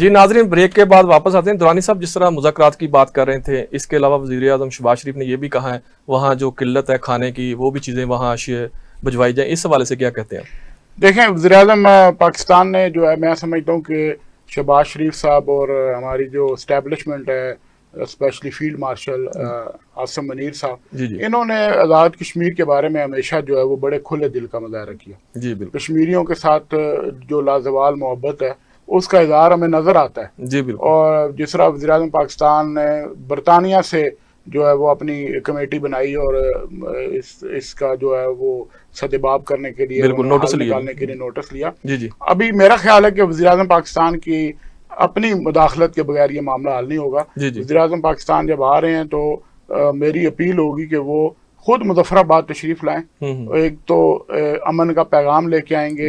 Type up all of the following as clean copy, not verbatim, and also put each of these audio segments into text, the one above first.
जी नाजरीन, ब्रेक के बाद वापस आते हैं। दुरानी साहब जिस तरह मुज़ाकरात की बात कर रहे थे, इसके अलावा वज़ीर-ए-आज़म शहबाज शरीफ ने यह भी कहा है वहाँ जो किल्लत है खाने की वो भी चीज़ें वहाँ भिजवाई जाए, इस हवाले से क्या कहते हैं? देखें, वज़ीर-ए-आज़म पाकिस्तान ने जो है, मैं समझता हूँ कि शहबाज शरीफ साहब और हमारी जो इस्टेब्लिशमेंट है, specially field marshal Asim Munir साहब, इन्होंने आज़ाद कश्मीर के बारे में हमेशा जो है वो बड़े खुले दिल का मुज़ाहरा किया। जी बिल्कुल। कश्मीरियों के साथ जो लाजवाल मोहब्बत है उसका इज़हार हमें नज़र आता है। जी बिल्कुल। और जिस तरह वज़ीर-ए-आज़म पाकिस्तान ने बरतानिया से जो है वो अपनी कमेटी बनाई और इसका जो है वो सदेबाब करने के लिए नोटिस निकालने के लिए नोटिस लिया। जी। अभी मेरा ख्याल है कि वज़ीर-ए-आज़म पाकिस्तान की अपनी मुदाखलत के बगैर ये मामला हल नहीं होगा। वज़ीर-ए-आज़म पाकिस्तान जब आ रहे हैं तो मेरी अपील होगी कि वो खुद मुजफ्फराबाद तशरीफ लाएं। एक तो अमन का पैगाम लेके आएंगे।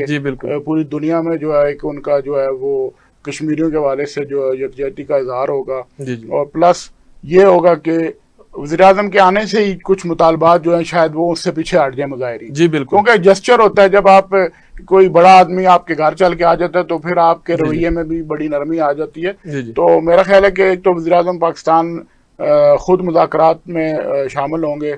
पूरी दुनिया में जो है एक उनका जो है वो कश्मीरियों के हवाले से जो यकजहती का इजहार होगा। और प्लस ये होगा कि वज़ीर-ए-आज़म के आने से ही कुछ मुतालबात जो है शायद वो उससे पीछे हट जाए मुजाहिरीन। जी बिल्कुल। क्योंकि जेस्चर होता है, जब आप कोई बड़ा आदमी आपके घर चल के आ जाता है तो फिर आपके रवैये में भी बड़ी नरमी आ जाती है। तो मेरा ख्याल है कि एक तो वज़ीर-ए-आज़म पाकिस्तान खुद मुज़ाकरात में शामिल होंगे।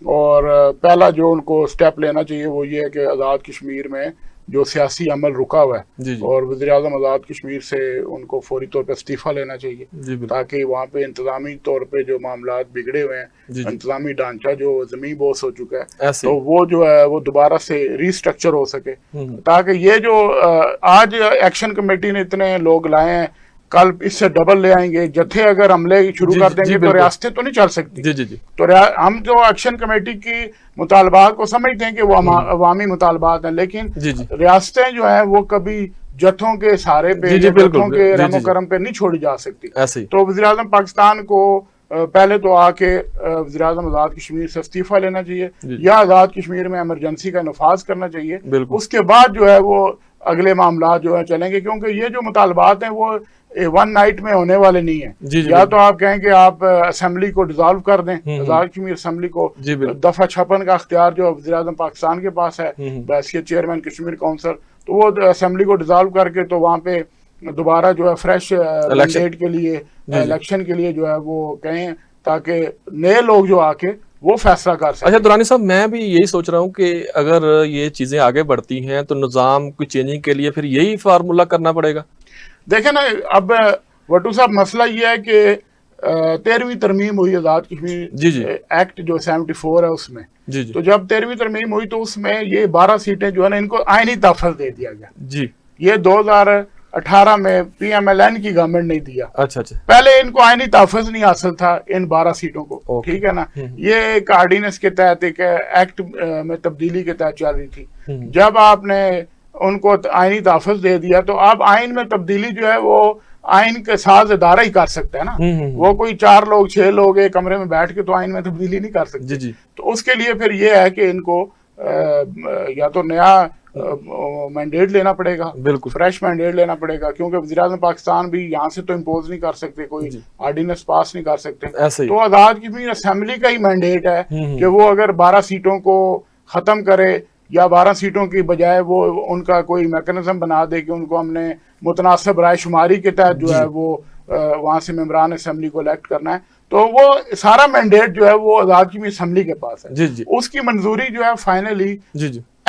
और पहला जो उनको स्टेप लेना चाहिए वो ये है कि आज़ाद कश्मीर में जो सियासी अमल रुका हुआ है और वज़ीर-ए-आज़म आज़ाद कश्मीर से उनको फौरी तौर पर इस्तीफ़ा लेना चाहिए, ताकि वहाँ पे इंतज़ामी तौर पे जो मामलात बिगड़े हुए हैं, इंतज़ामी ढांचा जो ज़मीन बोस हो चुका है, तो वो जो है वो दोबारा से रिस्ट्रक्चर हो सके, ताकि ये जो आज एक्शन कमेटी ने इतने लोग लाए हैं, कल इससे डबल ले आएंगे। जत्थे अगर हमले शुरू कर देंगे तो रियासतें तो नहीं चल सकती। तो हम जो एक्शन कमेटी की मुतालबात को समझते हैं कि वो अवामी मुतालबात हैं, लेकिन रियासतें जो हैं वो कभी जत्थों के सहारे पे, जत्थों के रहमो करम पे नहीं छोड़ी जा सकती। तो वज़ीर-ए-आज़म पाकिस्तान को पहले तो आके वज़ीर-ए-आज़म आज़ाद कश्मीर से इस्तीफा लेना चाहिए या आज़ाद कश्मीर में इमरजेंसी का नफाज करना चाहिए। उसके बाद जो है वो अगले मामला जो है चलेंगे, क्योंकि ये जो मुतालबात हैं वो वन नाइट में होने वाले नहीं है। या तो आप कहें कि आप असेंबली को डिसॉल्व कर दें, आज़ाद कश्मीर असेंबली को, दफा 56 का अख्तियार जो वज़ीर-ए-आज़म पाकिस्तान के पास है बैसियत चेयरमैन कश्मीर काउंसिल, तो वो असेंबली को डिसॉल्व करके तो वहाँ पे दोबारा जो है फ्रेश मैंडेट के लिए, इलेक्शन के लिए जो है वो कहें, ताकि नए लोग जो आके वो फैसला कर सकते। अच्छा दुरानी साहब, मैं भी यही सोच रहा हूँ कि अगर ये चीजें आगे बढ़ती हैं तो निज़ाम की चेंजिंग के लिए फिर यही फार्मूला करना पड़ेगा। देखें ना, अब वट्टू साहब मसला ये है कि 13वीं तरमीम हुई आज़ाद कश्मीर एक्ट जो 74 है उसमें। तो जब 13वीं तरमीम हुई तो उसमें ये 12 सीटें जो है ना इनको आईनी तहफ़्फ़ुज़ दे दिया गया। ये 2018 में PMLN की गवर्नमेंट ने दिया। अच्छा। पहले इनको आईनी तहफ़्फ़ुज़ नहीं हासिल था इन 12 सीटों को, ठीक है ना। ये एक आर्डिनेंस के तहत, एक एक्ट में तब्दीली के तहत चल रही थी। जब आपने उनको आईनी तहफ़्फ़ुज़ दे दिया तो अब आइन में तब्दीली जो है वो आइन के साथ इदारा ही कर सकता है ना। वो कोई 4 लोग 6 लोग एक कमरे में बैठ के तो आइन में तब्दीली नहीं कर सकते। तो उसके लिए फिर ये है कि इनको या तो नया मैंडेट लेना पड़ेगा, बिल्कुल फ्रेश मैंडेट लेना पड़ेगा, क्योंकि वज़ीर-ए-आज़म पाकिस्तान भी यहाँ से तो इम्पोज नहीं कर सकते, कोई ऑर्डिनेंस पास नहीं कर सकते। तो आज़ाद कश्मीर असेंबली का ही मैंडेट है कि वो अगर 12 सीटों को ख़त्म करे या 12 सीटों की बजाय वो उनका कोई मैकेनिज्म बना दे कि उनको हमने मुतनासिब रायशुमारी के तहत जो है वो वहाँ से मेंबरान असेंबली को इलेक्ट करना है। तो वो सारा मैंडेट जो है वो आज़ाद कश्मीर असेंबली के पास है। उसकी मंजूरी जो है फाइनली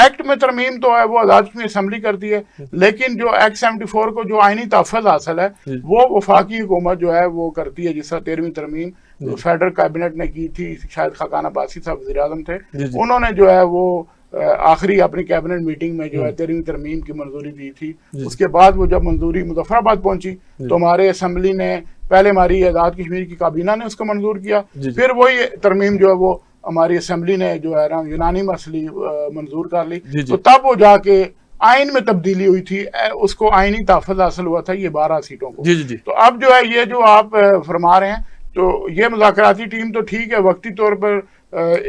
एक्ट में तरमीम तो है वो आज़ाद कश्मीर असेंबली करती है, लेकिन जो एक्ट 74 को जो आईनी तहफ़्फ़ुज़ हासिल है वो वफाकी हुकूमत जो है वो करती है। जिस तरह 13वीं तरमीम फेडरल कैबिनेट ने की थी, शायद खाकान अब्बासी साहब वज़ीर-ए-आज़म थे, उन्होंने जो है वो आखिरी अपनी कैबिनेट मीटिंग में जो है 13वीं तरमीम की मंजूरी दी थी। उसके बाद वो जब मंजूरी मुजफ्फराबाद पहुंची तो हमारे असेंबली ने, पहले हमारी आज़ाद कश्मीर की काबीना ने उसको मंजूर किया, फिर वही तरमीम जो है वो हमारी असेंबली ने जो है ना यूनानी मसली मंजूर कर ली। तो तब वो जाके आइन में तब्दीली हुई थी, उसको आइनी तहफ़्फ़ुज़ हासिल हुआ था ये 12 सीटों को। तो अब जो है ये जो आप फरमा रहे हैं, तो ये मुज़ाकराती टीम तो ठीक है, वक्ती तौर पर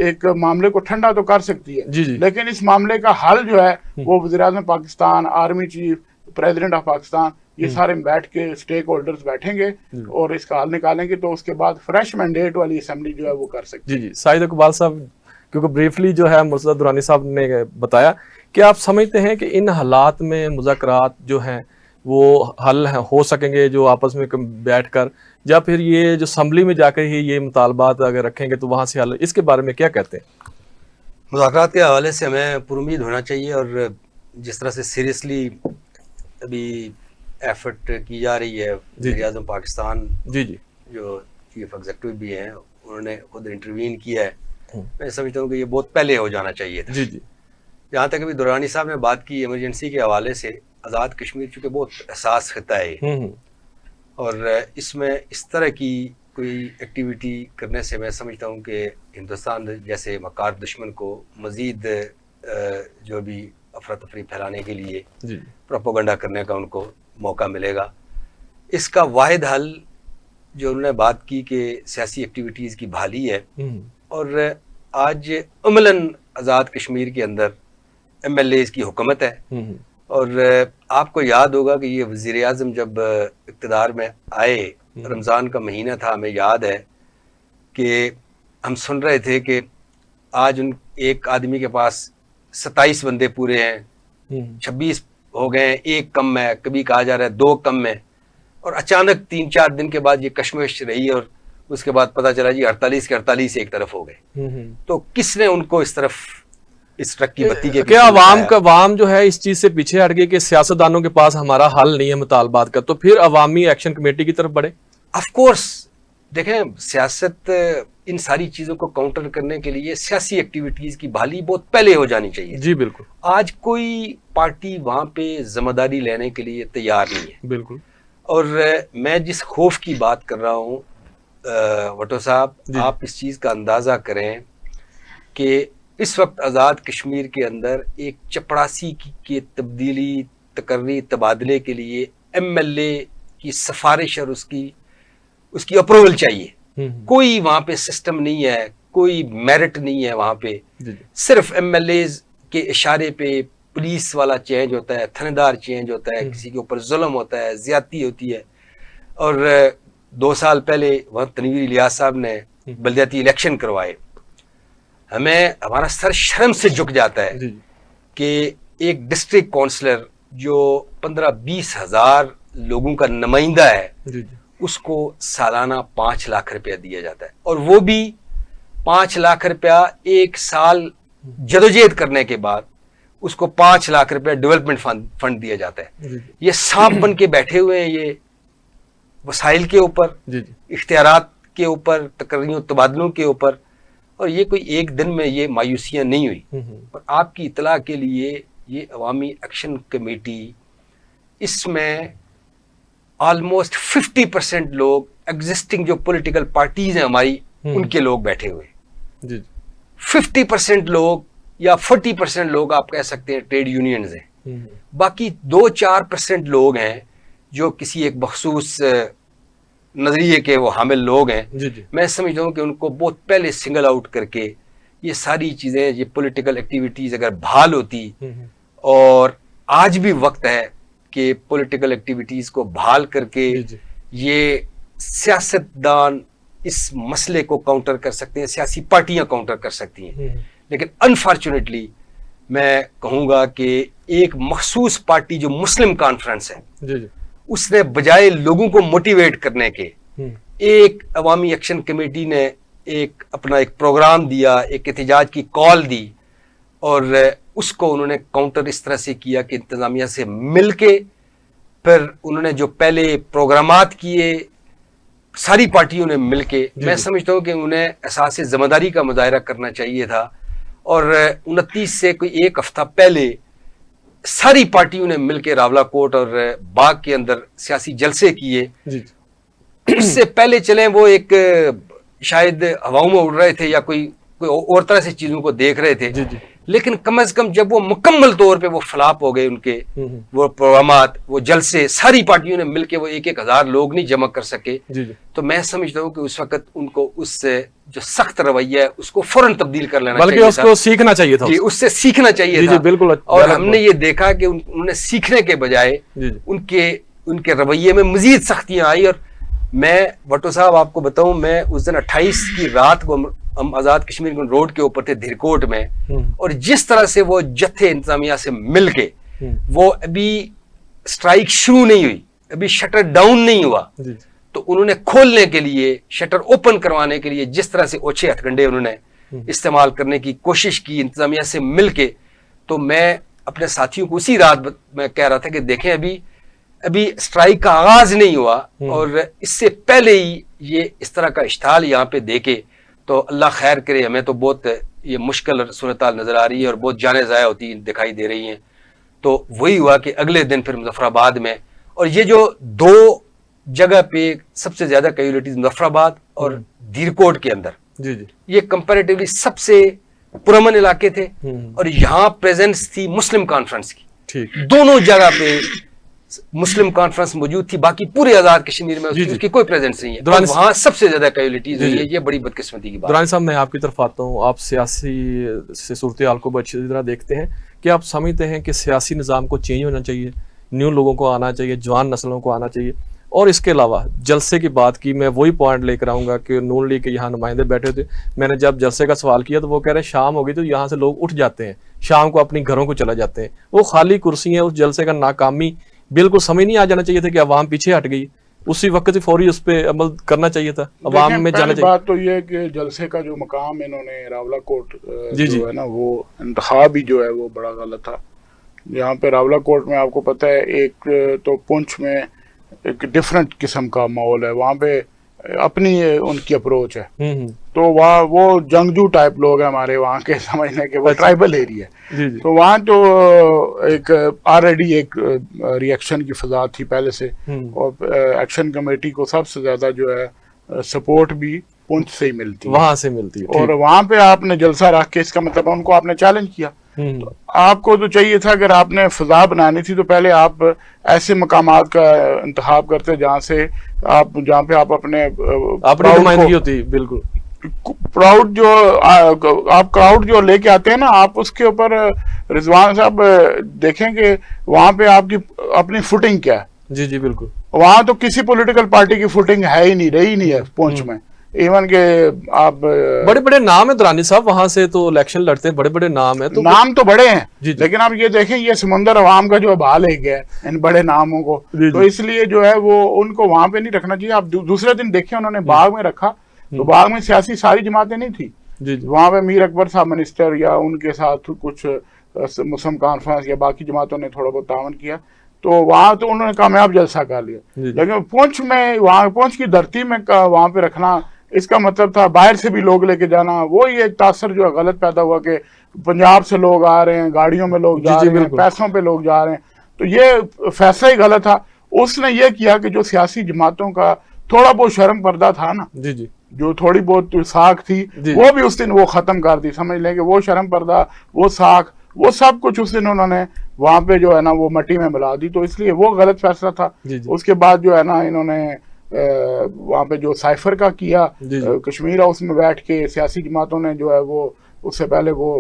एक मामले को ठंडा तो कर सकती है, लेकिन इस मामले का हल जो है वो वज़ीर-ए-आज़म Pakistan, army chief, president of Pakistan, ये सारे बैठ के स्टेक होल्डर्स बैठेंगे और इसका हल निकालेंगे, तो उसके बाद फ्रेश मैंडेट वाली असेंबली जो है वो कर सकती है। साहिद इकबाल साहब, क्योंकि ब्रीफली जो है मुर्तज़ा दुरानी साहब ने बताया कि आप समझते हैं कि इन हालात में मुज़ाकरात जो हैं वो हल हो सकेंगे जो आपस में बैठकर, या फिर ये जो असम्बली में जाकर ही ये मुतालबात अगर रखेंगे तो वहाँ से हल, इसके बारे में क्या कहते हैं? मुज़ाकरात के हवाले से हमें पुरुमीद होना चाहिए, और जिस तरह से सीरियसली अभी एफर्ट की जा रही है वज़ीर-ए-आज़म पाकिस्तान जी जी जो चीफ एग्जीक्यूटिव भी हैं, उन्होंने खुद इंटरवीन किया है, मैं समझता हूँ कि ये बहुत पहले हो जाना चाहिए था। जी जी जहाँ तक अभी दुरानी साहब ने बात की इमरजेंसी के हवाले से, आज़ाद कश्मीर चूँकि बहुत एहसास खिता है और इसमें इस तरह की कोई एक्टिविटी करने से मैं समझता हूँ कि हिंदुस्तान जैसे मकार दुश्मन को मज़ीद जो भी अफरा तफरी फैलाने के लिए प्रोपोगंडा करने का उनको मौका मिलेगा। इसका वाहिद हल जो उन्होंने बात की कि सियासी एक्टिविटीज़ की बहाली है, और आज अमलन आज़ाद कश्मीर के अंदर MLAs की हुकूमत है। और आपको याद होगा कि ये वज़ीर-ए-आज़म जब इक़्तिदार में आए, रमज़ान का महीना था, हमें याद है कि हम सुन रहे थे कि आज उन एक आदमी के पास 27 बंदे पूरे हैं, 26 हो गए हैं, एक कम है, कभी कहा जा रहा है 2 कम है, और अचानक 3-4 दिन के बाद ये कश्मकश रही और उसके बाद पता चला जी 48 के 48 एक तरफ हो गए। तो किसने उनको इस तरफ इस ट्रक की बत्ती के क्या अवाम जो है इस चीज से पीछे हट गई कि सियासतदानों के पास हमारा हल नहीं है मुतालबात का, तो फिर अवामी एक्शन कमेटी की तरफ बढ़े? ऑफ कोर्स देखें, सियासत इन सारी चीजों को काउंटर करने के लिए सियासी एक्टिविटीज की बहाली बहुत पहले हो जानी चाहिए। जी बिल्कुल। आज कोई पार्टी वहां पे जिम्मेदारी लेने के लिए तैयार नहीं है। बिल्कुल। और मैं जिस खौफ की बात कर रहा हूँ भुट्टो साहब, आप इस चीज का अंदाजा करें कि इस वक्त आज़ाद कश्मीर के अंदर एक चपड़ासी की तब्दीली, तकर्री, तबादले के लिए MLA की सिफारिश और उसकी अप्रूवल चाहिए। कोई वहाँ पे सिस्टम नहीं है, कोई मेरिट नहीं है वहाँ पे। सिर्फ MLAs के इशारे पे पुलिस वाला चेंज होता है, थानेदार चेंज होता है, किसी के ऊपर जुल्म होता है, ज्यादती होती है। और 2 साल पहले वहाँ तनवीर इलियास साहब ने बल्दियाती इलेक्शन करवाए। हमें हमारा सर शर्म से झुक जाता है कि एक डिस्ट्रिक्ट काउंसलर जो 15-20 हज़ार लोगों का नुमाइंदा है, उसको सालाना 5 लाख रुपया दिया जाता है, और वो भी 5 लाख रुपया 1 साल जदोजहद करने के बाद उसको 5 लाख रुपया डेवलपमेंट फंड दिया जाता है। ये सांप बन के बैठे हुए हैं, ये वसाइल के ऊपर, इख्तियारात के ऊपर, तकर्रियों तबादलों के ऊपर, और ये कोई एक दिन में ये मायूसियां नहीं हुई। और आपकी इतला के लिए ये अवामी एक्शन कमेटी, इसमें ऑलमोस्ट 50% लोग एग्जिस्टिंग जो पॉलिटिकल पार्टीज हैं हमारी, उनके लोग बैठे हुए। 50% लोग या 40% लोग आप कह सकते हैं ट्रेड यूनियंस हैं। बाकी 2-4% लोग हैं जो किसी एक मखसूस नजरिए के वो हामिल लोग हैं। मैं समझता हूँ कि उनको बहुत पहले सिंगल आउट करके ये सारी चीजें, ये पॉलिटिकल एक्टिविटीज अगर बहाल होती, और आज भी वक्त है कि पॉलिटिकल एक्टिविटीज को बहाल करके ये सियासतदान इस मसले को काउंटर कर सकते हैं, सियासी पार्टियां काउंटर कर सकती हैं। लेकिन अनफॉर्चुनेटली मैं कहूँगा कि एक मखसूस पार्टी जो मुस्लिम कॉन्फ्रेंस है, उसने बजाय लोगों को मोटिवेट करने के, एक अवामी एक्शन कमेटी ने अपना एक प्रोग्राम दिया, एक एहतजाज की कॉल दी, और उसको उन्होंने काउंटर इस तरह से किया कि इंतजामिया से मिलके फिर उन्होंने जो पहले प्रोग्रामात किए सारी पार्टियों ने मिलके, मैं समझता हूँ कि उन्हें एहसास जिम्मेदारी का मुजाहरा करना चाहिए था। और 29 से कोई 1 हफ्ता पहले सारी पार्टियों ने मिलकर रावलाकोट और बाग के अंदर सियासी जलसे किए। उससे पहले चलें वो एक शायद हवाओं में उड़ रहे थे या कोई और तरह से चीजों को देख रहे थे, लेकिन कम से कम जब वो मुकम्मल तौर पे वो फ्लॉप हो गए, उनके वो प्रोग्रामात, वो जलसे, सारी पार्टियों ने मिलकर वो 1-1 हज़ार लोग नहीं जमा कर सके, तो मैं समझता हूँ कि उस वक्त उनको उससे जो सख्त रवैया है उसको फौरन तब्दील कर लेना चाहिए, उसको सीखना चाहिए था, उससे सीखना चाहिए था। बिल्कुल। और हमने ये देखा कि उन्होंने सीखने के बजाय उनके रवैये में मजीद सख्तियां आई। और मैं भुट्टो साहब आपको बताऊं, मैं उस दिन 28 की रात को हम आज़ाद कश्मीर रोड के ऊपर थे धीरकोट में, और जिस तरह से वो जत्थे इंतजामिया से मिलके वो अभी स्ट्राइक शुरू नहीं हुई, अभी शटर डाउन नहीं हुआ, तो उन्होंने खोलने के लिए, शटर ओपन करवाने के लिए जिस तरह से ओछे हथकंडे उन्होंने इस्तेमाल करने की कोशिश की इंतजामिया से मिलके, तो मैं अपने साथियों को उसी रात मैं कह रहा था कि देखें अभी स्ट्राइक का आगाज नहीं हुआ और इससे पहले ही ये इस तरह का इश्ताल यहाँ पे देके, तो अल्लाह खैर करे, हमें तो बहुत ये मुश्किल सूरत नजर आ रही है और बहुत जाने ज़ाया होती दिखाई दे रही हैं। तो वही हुआ कि अगले दिन फिर मुजफ्फराबाद में, और ये जो दो जगह पे सबसे ज्यादा कैजुअलिटीज मुजफ्फराबाद और धीरकोट के अंदर, ये कंपैरेटिवली सबसे पुरअमन इलाके थे और यहाँ प्रेजेंस थी मुस्लिम कॉन्फ्रेंस की। दोनों जगह पे मुस्लिम कॉन्फ्रेंस मौजूद थी, बाकी पूरे आजाद कश्मीर में उसकी कोई प्रेजेंस नहीं है, और वहाँ सबसे ज्यादा कैजुअलिटीज हुई है। ये बड़ी बदकिस्मती की बात। दुरानी साहब, मैं आपकी तरफ आता हूँ, आप सियासी से सूरत हाल को अच्छी तरह देखते हैं कि आप समझते हैं कि सियासी निज़ाम को चेंज होना चाहिए, न्यू लोगों को आना चाहिए, जवान नस्लों को आना चाहिए, और इसके अलावा जलसे की बात की, मैं वही पॉइंट लेकर आऊँगा कि नून लीग के यहाँ नुमाइंदे बैठे थे, मैंने जब जलसे का सवाल किया तो वो कह रहे हैं शाम हो गई तो यहाँ से लोग उठ जाते हैं, शाम को अपनी घरों को चला जाते हैं, वो खाली कुर्सी है, उस जलसे का नाकामी बिल्कुल समझ नहीं आ जाना चाहिए था कि अवाम पीछे हट गई, उसी वक्त ही फौरी उस पर अमल करना चाहिए था, अवाम में जाना चाहिए। बात तो ये है कि जलसे का जो मकाम इन्होंने रावलाकोट जो है ना, वो इंतखाब ही जो है वो बड़ा गलत था। यहाँ पे रावलाकोट में आपको पता है, एक तो पुंछ में एक डिफरेंट किस्म का माहौल है, वहाँ पे अपनी उनकी अप्रोच है, तो वहाँ वो जंगजू टाइप लोग हैं हमारे वहाँ के, समझने के, वो ट्राइबल एरिया है, तो वहाँ तो एक ऑलरेडी एक रिएक्शन की फजा थी पहले से, और एक्शन कमेटी को सबसे ज्यादा जो है सपोर्ट भी पुंछ से ही मिलती है, वहां से मिलती है, और वहाँ पे आपने जलसा रख के, इसका मतलब उनको आपने चैलेंज किया, तो आपको तो चाहिए था अगर आपने फजा बनानी थी तो पहले आप ऐसे मकामात का इंतखाब करते जहाँ पे आप अपने नुमाइंदगी होती, बिल्कुल प्राउड जो आप क्राउड जो लेके आते हैं ना, आप उसके ऊपर रिजवान साहब देखेंगे वहां पे आपकी अपनी फुटिंग क्या है। जी बिल्कुल, वहां तो किसी पॉलिटिकल पार्टी की फुटिंग है ही नहीं, रही नहीं है पुंछ में, इवन के आप बड़े बड़े नाम है दुरानी साहब, वहां से तो इलेक्शन लड़ते हैं, बड़े बड़े नाम है, तो नाम तो बड़े हैं, लेकिन आप ये देखें ये समुंदर अवाम का जो बहा ले गया है इन बड़े नामों को, तो इसलिए जो है वो उनको वहां पे नहीं रखना चाहिए। आप दूसरे दिन देखें उन्होंने बाग में रखा, तो बाग में सियासी सारी जमातें नहीं थी, वहां पे मीर अकबर साहब मिनिस्टर या उनके साथ कुछ मुस्लिम कॉन्फ्रेंस या बाकी जमातों ने थोड़ा बहुत तावन किया, तो वहां तो उन्होंने कामयाब जलसा कर लिया। लेकिन पुंछ में, वहां पुंछ की धरती में वहां पे रखना, इसका मतलब था बाहर से भी लोग लेके जाना, वो ही एक तासर जो है गलत पैदा हुआ कि पंजाब से लोग आ रहे हैं, गाड़ियों में लोग जा रहे हैं, पैसों पे लोग जा रहे हैं, तो ये फैसला ही गलत था। उसने ये किया कि जो सियासी जमातों का थोड़ा बहुत शर्म पर्दा था ना, जो थोड़ी बहुत साख थी, वो भी उस दिन वो खत्म कर दी, समझ लें कि वो शर्म पर्दा, वो साख, वो सब कुछ उस दिन उन्होंने वहां पे जो है ना वो मट्टी में मिला दी, तो इसलिए वो गलत फैसला था। उसके बाद जो है ना इन्होंने वहां पे जो साइफर का किया कश्मीर हाउस में बैठ के, सियासी जमातों ने जो है वो उससे पहले वो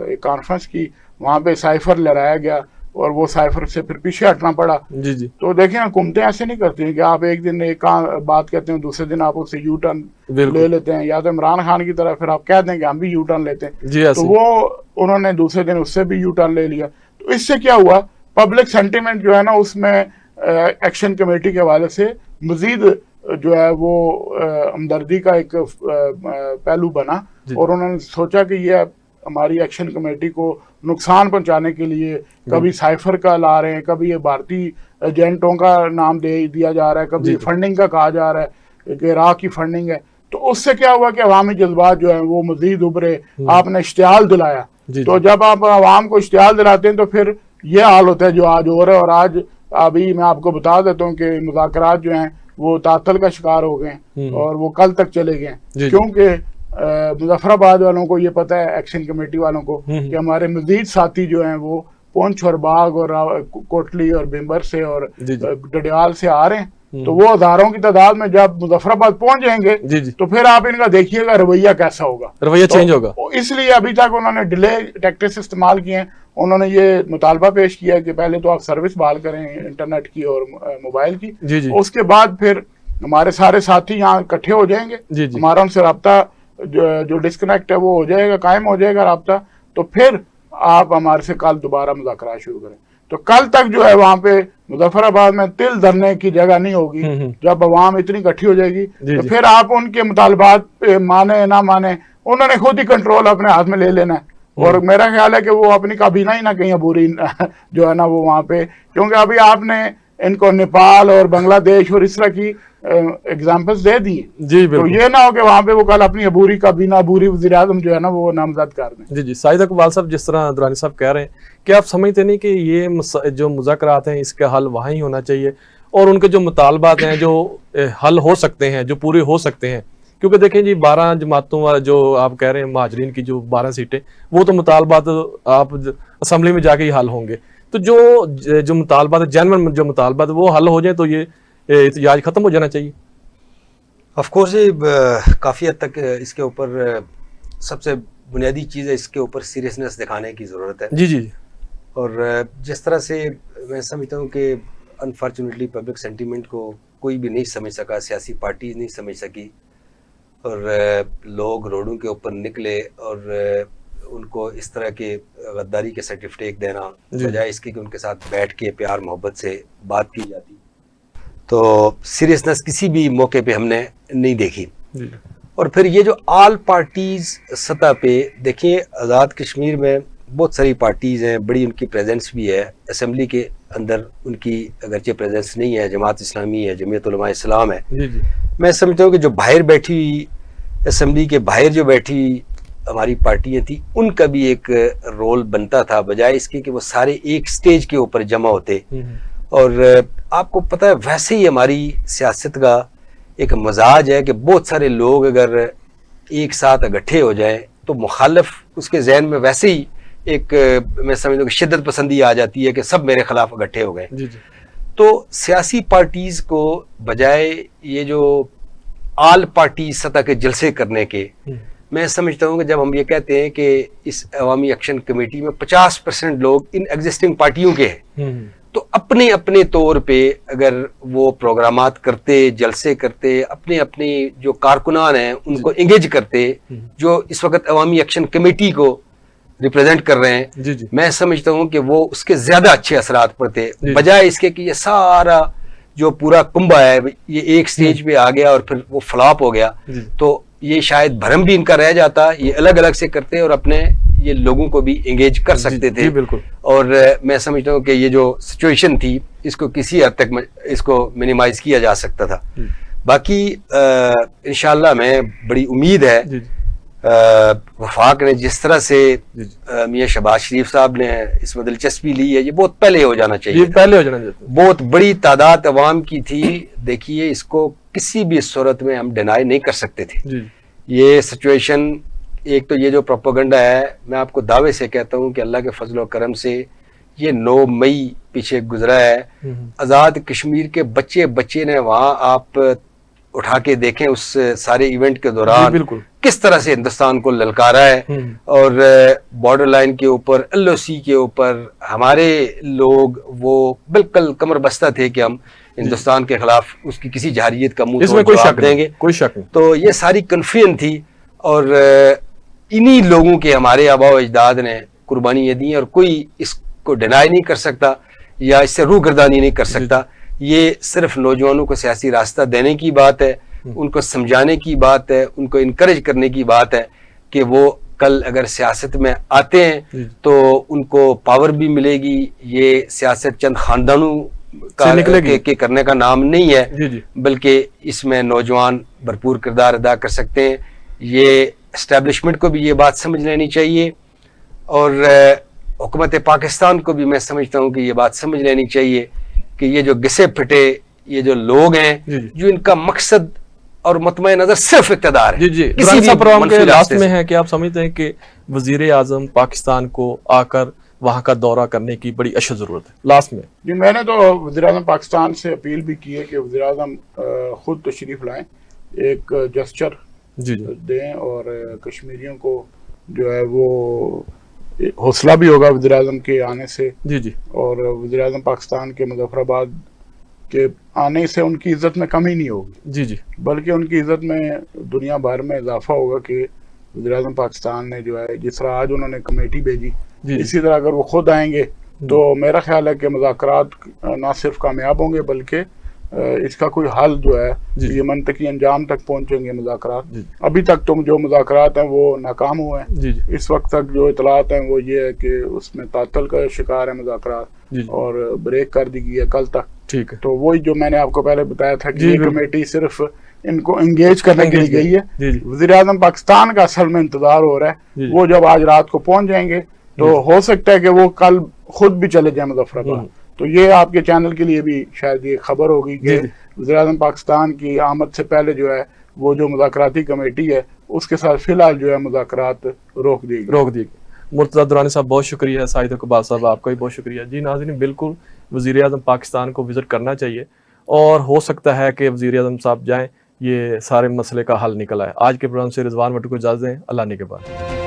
एक कॉन्फ्रेंस की, वहां पे साइफर लहराया गया और वो साइफर से फिर पीछे हटना पड़ा। तो देखें हुकूमतें ऐसे नहीं करती हैं कि आप एक दिन एक बात कहते हैं, दूसरे दिन आप उससे यू टर्न ले लेते हैं, या तो इमरान खान की तरह फिर आप कह दें कि हम भी यू टर्न लेते हैं, तो वो उन्होंने दूसरे दिन उससे भी यू टर्न ले लिया। तो इससे क्या हुआ, पब्लिक सेंटिमेंट जो है ना उसमें एक्शन कमेटी के हवाले से मजीद जो है वो हमदर्दी का एक पहलू बना, और उन्होंने सोचा कि ये हमारी एक्शन कमेटी को नुकसान पहुंचाने के लिए कभी साइफर का ला रहे हैं, कभी ये भारतीय एजेंटों का नाम दे दिया जा रहा है, कभी फंडिंग का कहा जा रहा है कि इराक की फंडिंग है। तो उससे क्या हुआ कि अवामी जज्बात जो है वो मजीद उभरे, आपने इश्तियाल दिलाया, तो जब आप आवाम को इश्तियाल दिलाते हैं तो फिर ये हाल होता है जो आज हो रहा है। और आज अभी मैं आपको बता देता हूँ कि मुज़ाकरात जो हैं वो तातल का शिकार हो गए और वो कल तक चले गए, क्योंकि मुजफ्फराबाद वालों को ये पता है, एक्शन कमेटी वालों को, कि हमारे मजीद साथी जो हैं वो पुंछ और बाग और कोटली और बिम्बर से और डडियाल से आ रहे हैं, तो वो हजारों की तादाद में जब मुजफ्फराबाद पहुंच जाएंगे तो फिर आप इनका देखिएगा रवैया कैसा होगा, रवैया चेंज होगा। इसलिए अभी तक उन्होंने डिले टैक्टिक्स इस्तेमाल किए हैं। उन्होंने ये मुतालबा पेश किया कि पहले तो आप सर्विस बहाल करें इंटरनेट की और मोबाइल की, उसके बाद फिर हमारे सारे साथी यहाँ इकट्ठे हो जाएंगे, हमारा उनसे रब्ता जो डिस्कनेक्ट है वो हो जाएगा, कायम हो जाएगा रब्ता, तो फिर आप हमारे से कल दोबारा मुज़ाकरात शुरू करें। तो कल तक जो है वहां पे मुजफ्फराबाद में तिल धरने की जगह नहीं होगी। जब अवाम इतनी इकट्ठी हो जाएगी तो फिर आप उनके मुतालबात पे माने ना माने, उन्होंने खुद ही कंट्रोल अपने हाथ में ले लेना है। और मेरा ख्याल है कि वो अपनी काबीना ही ना कहीं अबूरी जो है ना वो वहां पे, क्योंकि अभी आपने इनको नेपाल और बांग्लादेश और इस तरह की एग्जाम्पल्स दे दिए जी। तो ये ना हो कि वहां पे वो कल अपनी अबूरी काबीना, अबूरी वज़ीर आज़म जो है ना वो नामजद कर दें। जी। शाहिद इकबाल साहब, जिस तरह दुरानी साहब कह रहे हैं कि आप समझते नहीं कि ये जो मुज़ाकरात हैं इसका हल वहाँ ही होना चाहिए, और उनके जो मुतालबात हैं जो हल हो सकते हैं, जो पूरे हो सकते हैं, क्योंकि देखें जी 12 जमातों वाला जो आप कह रहे हैं महाजरीन की जो 12 सीटें, वो तो मुतालबात आप असम्बली में जाके ही हल होंगे। तो जो मुतालबात जेन्युइन जो मुतालबात वो हल हो जाए तो ये एहतजाज खत्म हो जाना चाहिए। ऑफ कोर्स ये काफ़ी हद तक इसके ऊपर सबसे बुनियादी चीज़ है, इसके ऊपर सीरियसनेस दिखाने की ज़रूरत है। जी। और जिस तरह से मैं समझता हूँ कि अनफॉर्चुनेटली पब्लिक सेंटीमेंट को कोई भी नहीं समझ सका, सियासी पार्टीज नहीं समझ सकी, और लोग रोडों के ऊपर निकले और उनको इस तरह के गद्दारी के सर्टिफिकेट देना बजाय इसके कि उनके साथ बैठ के प्यार मोहब्बत से बात की जाती, तो सीरियसनेस किसी भी मौके पे हमने नहीं देखी। और फिर ये जो ऑल पार्टीज सतह पे देखिए, आज़ाद कश्मीर में बहुत सारी पार्टीज़ हैं, बड़ी उनकी प्रेजेंस भी है, असेंबली के अंदर उनकी अगरचे प्रेजेंस नहीं है, जमात इस्लामी है, जमीयत उलमा इस्लाम है। मैं समझता हूँ कि जो बाहर बैठी हुई, असेंबली के बाहर जो बैठी हुई हमारी पार्टियाँ थी, उनका भी एक रोल बनता था, बजाय इसके कि वो सारे एक स्टेज के ऊपर जमा होते। और आपको पता है वैसे ही हमारी सियासत का एक मजाज है कि बहुत सारे लोग अगर एक साथ इकट्ठे हो जाएं तो मुखालिफ उसके जहन में वैसे ही एक मैं समझता हूँ कि शिद्दत पसंदी आ जाती है कि सब मेरे खिलाफ इकट्ठे हो गए। तो सियासी पार्टीज को बजाय ये जो आल पार्टी सतह के जलसे करने के, मैं समझता हूँ कि जब हम ये कहते हैं कि इस अवामी एक्शन कमेटी में 50% लोग इन एग्जिस्टिंग पार्टियों के हैं, तो अपने अपने तौर पे अगर वो प्रोग्रामात करते, जलसे करते, अपने अपने जो कारकुनान हैं उनको एंगेज करते, जो इस वक्त अवामी एक्शन कमेटी को रिप्रेजेंट कर रहे हैं, मैं समझता हूँ कि वो उसके ज्यादा अच्छे असरात पड़ते, बजाय इसके कि ये सारा जो पूरा कुंभा है ये एक स्टेज पे आ गया और फिर वो फ्लॉप हो गया, तो ये शायद भरम भी इनका रह जाता। ये अलग अलग से करते और अपने ये लोगों को भी एंगेज कर सकते थे। बिल्कुल। और मैं समझता हूँ कि ये जो सिचुएशन थी इसको किसी हद तक इसको मिनिमाइज किया जा सकता था। बाकी इंशाल्लाह मैं बड़ी उम्मीद है वफाक ने जिस तरह से मियां शहबाज शरीफ साहब ने इसमें दिलचस्पी ली है, ये बहुत पहले हो जाना चाहिए, पहले हो जाना चाहिए। बहुत बड़ी तादाद अवाम की थी। देखिए इसको किसी भी सूरत में हम डिनाई नहीं कर सकते थे। ये सिचुएशन, एक तो ये जो प्रोपेगेंडा है, मैं आपको दावे से कहता हूँ कि अल्लाह के फजल और करम से ये 9 मई पीछे गुजरा है। आज़ाद कश्मीर के बच्चे ने वहाँ आप उठा के देखें उस सारे इवेंट के दौरान किस तरह से हिंदुस्तान को ललकारा है। और बॉर्डर लाइन के ऊपर, LOC के ऊपर हमारे लोग वो बिल्कुल कमर बस्ता थे कि हम हिंदुस्तान के खिलाफ उसकी किसी जहारियत का मुंह तोड़ जवाब देंगे, कोई शक नहीं। तो ये सारी कन्फ्यूजन थी और इन्हीं लोगों के हमारे आबा अजदाद ने कुर्बानियाँ दी और कोई इसको डिनाई नहीं कर सकता या इससे रूहगर्दानी नहीं कर सकता। ये सिर्फ नौजवानों को सियासी रास्ता देने की बात है, उनको समझाने की बात है, उनको इनकरेज करने की बात है कि वो कल अगर सियासत में आते हैं तो उनको पावर भी मिलेगी। ये सियासत चंद खानदानों का के करने का नाम नहीं है, बल्कि इसमें नौजवान भरपूर किरदार अदा कर सकते हैं। ये एस्टेब्लिशमेंट को भी ये बात समझ लेनी चाहिए और हुकूमत पाकिस्तान को भी मैं समझता हूँ कि ये बात समझ लेनी चाहिए कि ये जो घिसे फिटे ये जो लोग हैं जो इनका मकसद और मतमे नजर सिर्फ इक़्तिदार है। किसी भी प्रोग्राम के लास्ट में है कि आप समझते हैं कि वजीर आजम पाकिस्तान को आकर वहां का दौरा करने की बड़ी अशद जरूरत है लास्ट में? जी, मैंने तो वज़ीर आज़म पाकिस्तान से अपील भी की है कि वज़ीर आज़म खुद तशरीफ लाएं, एक जेस्चर दें और कश्मीरियों को जो है वो हौसला भी होगा वज़ीर आज़म के आने से। और वज़ीर आज़म पाकिस्तान के मुजफ्फराबाद के आने से उनकी इज्जत में कमी नहीं होगी, बल्कि उनकी इज्जत में दुनिया भर में इजाफा होगा कि वज़ीर आज़म पाकिस्तान ने जो है, जिस तरह आज उन्होंने कमेटी भेजी, इसी तरह अगर वो खुद आएंगे तो मेरा ख्याल है कि मुज़ाकरात ना सिर्फ कामयाब होंगे बल्कि इसका कोई हल जो है ये मंतकी अंजाम तक पहुंचेंगे मुज़ाकरात। अभी तक तो जो मुज़ाकरात हैं वो नाकाम हुए हैं। इस वक्त तक जो इतलात हैं वो ये है कि उसमें तातल का शिकार है मुज़ाकरात और ब्रेक कर दी गई है कल तक। ठीक है। तो वही जो मैंने आपको पहले बताया था कि ये कमेटी सिर्फ इनको एंगेज करने के लिए गई है। वज़ीर-ए-आज़म पाकिस्तान का असल में इंतजार हो रहा है, वो जब आज रात को पहुंच जाएंगे तो हो सकता है कि वो कल खुद भी चले जाए मुज़फ्फराबाद। तो ये आपके चैनल के लिए भी शायद ये खबर होगी कि वज़ीर-ए-आज़म पाकिस्तान की आमद से पहले जो है वो जो मुज़ाकराती कमेटी है उसके साथ फिलहाल जो है मुज़ाकरात रोक दी गई। मुर्तज़ा दुरानी साहब बहुत शुक्रिया, साहिद इकबाल साहब आपका भी बहुत शुक्रिया। जी नाज़रीन, बिल्कुल वज़ीर-ए-आज़म पाकिस्तान को विज़िट करना चाहिए और हो सकता है कि वज़ीर-ए-आज़म साहब जाएँ, ये सारे मसले का हल निकल आए। आज के प्रोग्राम से रिजवान भट्ट को इजाज़त दें। अल्लाह ने के बाद।